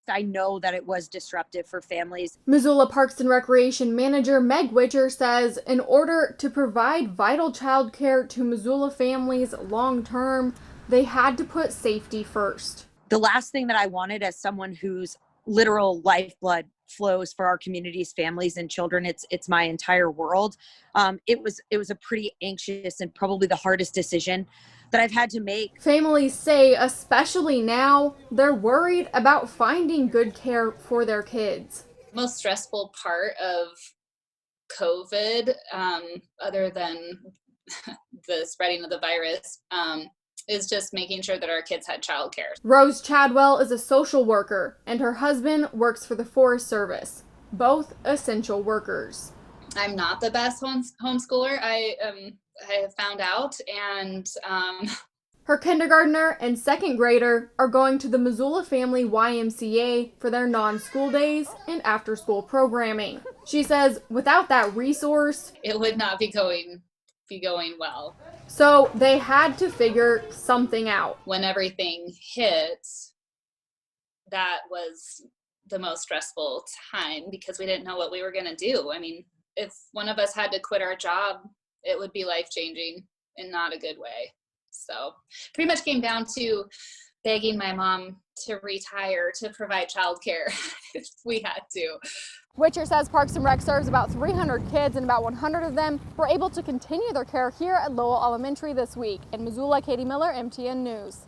I know that it was disruptive for families. Missoula Parks and Recreation Manager Meg Witcher says in order to provide vital child care to Missoula families long term, they had to put safety first. The last thing that I wanted as someone whose literal lifeblood flows for our community's families and children, it's my entire world. It was a pretty anxious and probably the hardest decision that I've had to make. Families say, especially now, they're worried about finding good care for their kids. Most stressful part of COVID, other than the spreading of the virus, is just making sure that our kids had childcare. Rose Chadwell is a social worker, and her husband works for the Forest Service, both essential workers. I'm not the best homeschooler, I have found out, and her kindergartner and second grader are going to the Missoula Family YMCA for their non-school days and after-school programming. She says without that resource, it would not be going well. So they had to figure something out. When everything hit, that was the most stressful time because we didn't know what we were going to do. I mean, if one of us had to quit our job, it would be life-changing in not a good way. So pretty much came down to begging my mom to retire to provide childcare if we had to. Witcher says Parks and Rec serves about 300 kids, and about 100 of them were able to continue their care here at Lowell Elementary this week. In Missoula, Katie Miller, MTN News.